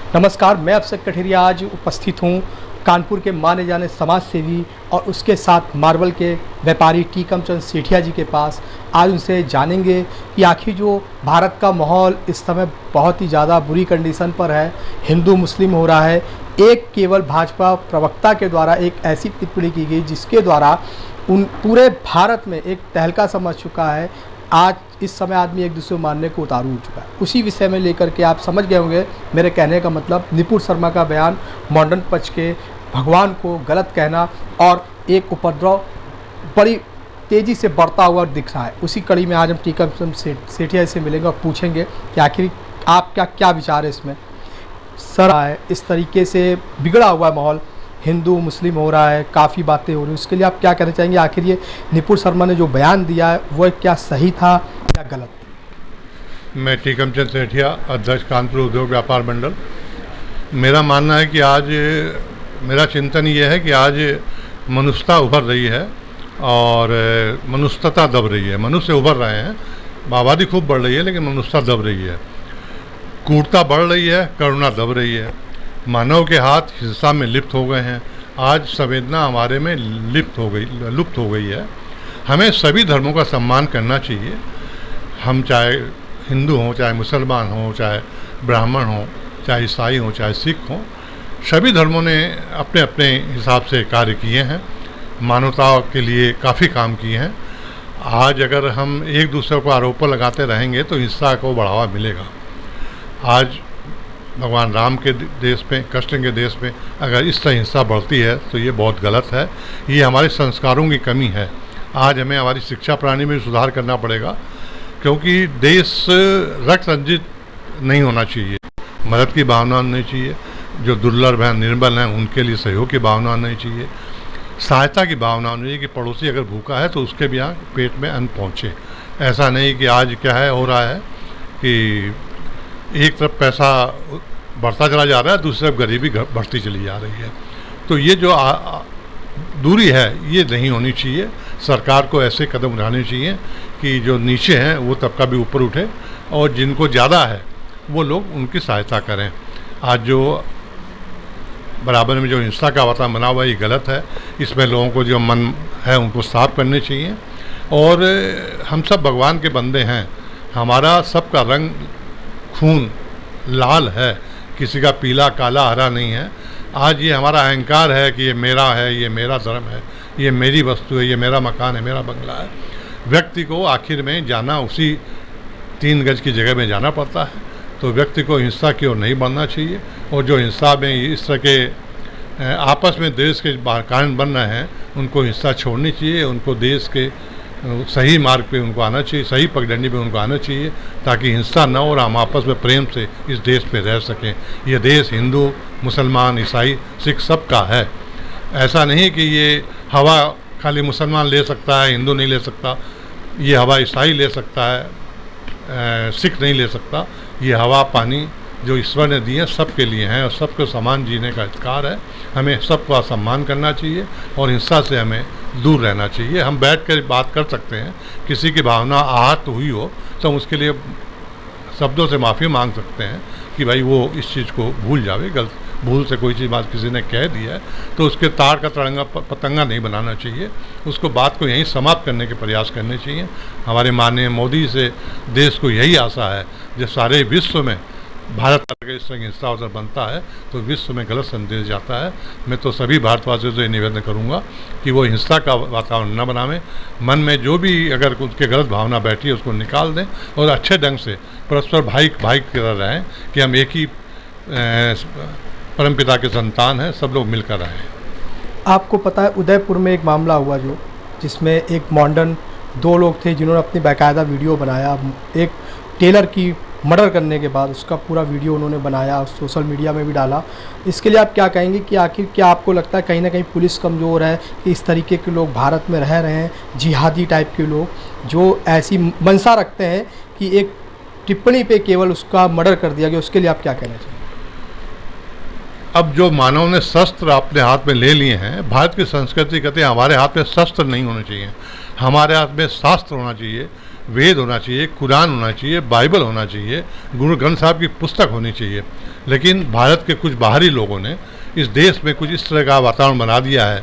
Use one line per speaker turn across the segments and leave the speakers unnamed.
नमस्कार, मैं अफसर कठेरिया आज उपस्थित हूँ कानपुर के माने जाने समाज सेवी और उसके साथ मार्बल के व्यापारी टीकम चंद सेठिया जी के पास। आज उनसे जानेंगे कि आखिर जो भारत का माहौल इस समय बहुत ही ज़्यादा बुरी कंडीशन पर है, हिंदू मुस्लिम हो रहा है। एक केवल भाजपा प्रवक्ता के द्वारा एक ऐसी टिप्पणी की गई जिसके द्वारा उन पूरे भारत में एक तहलका समझ चुका है। आज इस समय आदमी एक दूसरे को मारने को उतारू हो चुका है। उसी विषय में लेकर के आप समझ गए होंगे मेरे कहने का मतलब। निपुण शर्मा का बयान मॉडर्न पक्ष के भगवान को गलत कहना और एक उपद्रव बड़ी तेज़ी से बढ़ता हुआ दिख रहा है। उसी कड़ी में आज हम टीकम चंद सेठिया से मिलेंगे और पूछेंगे कि आखिर आपका क्या विचार है इसमें। सर, इस तरीके से बिगड़ा हुआ माहौल हिंदू मुस्लिम हो रहा है, काफ़ी बातें हो रही हैं, उसके लिए आप क्या कहना चाहेंगे? आखिर ये निपुण शर्मा ने जो बयान दिया है वो क्या सही था या गलत?
मैं टीकम चंद सेठिया, अध्यक्ष कानपुर उद्योग व्यापार मंडल। मेरा मानना है कि आज मेरा चिंतन ये है कि आज मनुष्यता उभर रही है और मनुष्यता दब रही है। मनुष्य उभर रहे हैं, आबादी खूब बढ़ रही है लेकिन मनुष्यता दब रही है। क्रूरता बढ़ रही है, करुणा दब रही है। मानव के हाथ हिंसा में लिप्त हो गए हैं। आज संवेदना हमारे में लुप्त हो गई है। हमें सभी धर्मों का सम्मान करना चाहिए। हम चाहे हिंदू हों, चाहे मुसलमान हों, चाहे ब्राह्मण हों, चाहे ईसाई हों, चाहे सिख हों, सभी धर्मों ने अपने अपने हिसाब से कार्य किए हैं, मानवता के लिए काफ़ी काम किए हैं। आज अगर हम एक दूसरे को आरोप लगाते रहेंगे तो हिंसा को बढ़ावा मिलेगा। आज भगवान राम के देश में, कृष्ण के देश में अगर इस तरह हिंसा बढ़ती है तो ये बहुत गलत है। ये हमारे संस्कारों की कमी है। आज हमें हमारी शिक्षा प्रणाली में सुधार करना पड़ेगा, क्योंकि देश रक्त रंजित नहीं होना चाहिए। मदद की भावना नहीं चाहिए। जो दुर्लभ हैं, निर्बल हैं, उनके लिए सहयोग की भावना नहीं चाहिए। सहायता की भावना होनी चाहिए कि पड़ोसी अगर भूखा है तो उसके भी यहाँ पेट में अन्न पहुँचे। ऐसा नहीं कि आज क्या है, हो रहा है कि एक तरफ पैसा बढ़ता चला जा रहा है, दूसरी तरफ गरीबी बढ़ती चली जा रही है। तो ये जो दूरी है ये नहीं होनी चाहिए। सरकार को ऐसे कदम उठाने चाहिए कि जो नीचे हैं वो तबका भी ऊपर उठे और जिनको ज़्यादा है वो लोग उनकी सहायता करें। आज जो बराबर में जो हिंसा का वातावरण बना हुआ है ये गलत है। इसमें लोगों को जो मन है उनको साफ करने चाहिए। और हम सब भगवान के बंदे हैं। हमारा सबका रंग खून लाल है, किसी का पीला काला हरा नहीं है। आज ये हमारा अहंकार है कि ये मेरा है, ये मेरा धर्म है, ये मेरी वस्तु है, ये मेरा मकान है, मेरा बंगला है। व्यक्ति को आखिर में जाना उसी 3 गज की जगह में जाना पड़ता है। तो व्यक्ति को हिंसा की ओर नहीं बढ़ना चाहिए। और जो हिंसा में इस तरह के आपस में देश के कारण बन रहे हैं उनको हिंसा छोड़नी चाहिए। उनको देश के सही मार्ग पे उनको आना चाहिए, सही पगडंडी पे उनको आना चाहिए, ताकि हिंसा न हो और हम आपस में प्रेम से इस देश पे रह सकें। ये देश हिंदू, मुसलमान, ईसाई, सिख सब का है। ऐसा नहीं कि ये हवा खाली मुसलमान ले सकता है, हिंदू नहीं ले सकता। ये हवा ईसाई ले सकता है, सिख नहीं ले सकता। ये हवा पानी जो ईश्वर ने दिए सबके लिए हैं और सबको समान जीने का अधिकार है। हमें सबका सम्मान करना चाहिए और हिंसा से हमें दूर रहना चाहिए। हम बैठ कर बात कर सकते हैं। किसी की भावना आहत हुई हो तो हम उसके लिए शब्दों से माफ़ी मांग सकते हैं कि भाई वो इस चीज़ को भूल जावे। गलत भूल से कोई चीज़ बात किसी ने कह दी है तो उसके तार का तरंगा पतंगा नहीं बनाना चाहिए। उसको बात को यहीं समाप्त करने के प्रयास करने चाहिए। हमारे माननीय मोदी से देश को यही आशा है, जब सारे विश्व में भारत का इस तरह हिंसा अवसर बनता है तो विश्व में गलत संदेश जाता है। मैं तो सभी भारतवासियों से निवेदन करूंगा कि वो हिंसा का वातावरण न बनावें। मन में जो भी अगर उसके गलत भावना बैठी है उसको निकाल दें और अच्छे ढंग से परस्पर भाई की तरह रहें कि हम एक ही परमपिता के संतान हैं, सब लोग मिलकर रहें।
आपको पता है उदयपुर में एक मामला हुआ जिसमें एक मॉडर्न 2 लोग थे जिन्होंने अपनी बाकायदा वीडियो बनाया। एक टेलर की मर्डर करने के बाद उसका पूरा वीडियो उन्होंने बनाया और सोशल मीडिया में भी डाला। इसके लिए आप क्या कहेंगे कि आखिर क्या आपको लगता है कहीं ना कहीं पुलिस कमज़ोर है कि इस तरीके के लोग भारत में रह रहे हैं, जिहादी टाइप के लोग जो ऐसी मंशा रखते हैं कि एक टिप्पणी पे केवल उसका मर्डर कर दिया गया? उसके लिए आप क्या कहना चाहिए?
अब जो मानव ने शस्त्र अपने हाथ में ले लिए हैं, भारत की संस्कृति कहते हैं हमारे हाथ में शस्त्र नहीं होने चाहिए, हमारे हाथ में शास्त्र होना चाहिए। वेद होना चाहिए, कुरान होना चाहिए, बाइबल होना चाहिए, गुरु ग्रंथ साहब की पुस्तक होनी चाहिए। लेकिन भारत के कुछ बाहरी लोगों ने इस देश में कुछ इस तरह का वातावरण बना दिया है,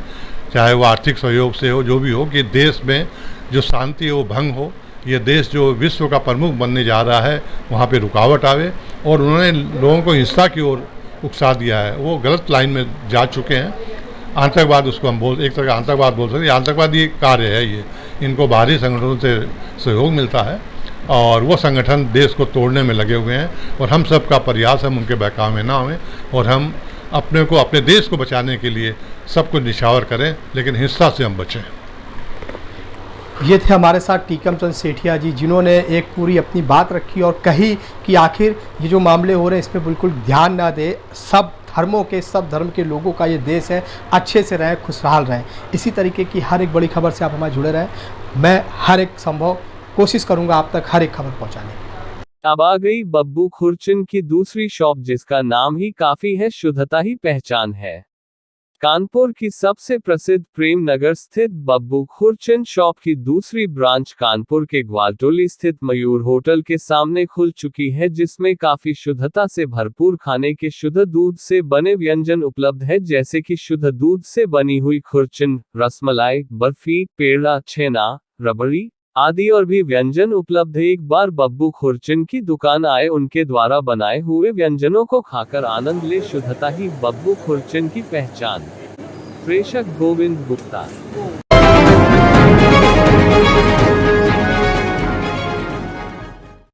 चाहे वो आर्थिक सहयोग से हो, जो भी हो, कि देश में जो शांति है वो भंग हो, ये देश जो विश्व का प्रमुख बनने जा रहा है वहाँ पे रुकावट आवे, और उन्होंने लोगों को हिंसा की ओर उकसा दिया है। वो गलत लाइन में जा चुके हैं। आतंकवाद उसको हम एक तरह का आतंकवाद बोल सकते हैं। आतंकवादी कार्य है ये, इनको बाहरी संगठनों से सहयोग मिलता है और वो संगठन देश को तोड़ने में लगे हुए हैं। और हम सब का प्रयास हम उनके बहकावे में ना आवें और हम अपने को, अपने देश को बचाने के लिए सब कुछ निछावर करें, लेकिन हिंसा से हम बचें।
ये थे हमारे साथ टीकम चंद सेठिया जी, जिन्होंने एक पूरी अपनी बात रखी और कही कि आखिर ये जो मामले हो रहे हैं इस पर बिल्कुल ध्यान ना दे, सब धर्मों के, सब धर्म के लोगों का ये देश है, अच्छे से रहें, खुशहाल रहें। इसी तरीके की हर एक बड़ी खबर से आप हमारे जुड़े रहें। मैं हर एक संभव कोशिश करूँगा आप तक हर एक खबर पहुँचाने की।
अब आ गई बब्बू खुरचन की दूसरी शॉप, जिसका नाम ही काफी है, शुद्धता ही पहचान है। कानपुर की सबसे प्रसिद्ध प्रेम नगर स्थित बब्बू खुरचन शॉप की दूसरी ब्रांच कानपुर के ग्वालटोली स्थित मयूर होटल के सामने खुल चुकी है, जिसमें काफी शुद्धता से भरपूर खाने के शुद्ध दूध से बने व्यंजन उपलब्ध है, जैसे कि शुद्ध दूध से बनी हुई खुरचन, रसमलाई, बर्फी, पेड़ा, छेना, रबड़ी आदि और भी व्यंजन उपलब्ध है। एक बार बब्बू खुरचन की दुकान आए, उनके द्वारा बनाए हुए व्यंजनों को खाकर आनंद ले। शुद्धता ही बब्बू खुरचन की पहचान। प्रेषक गोविंद गुप्ता।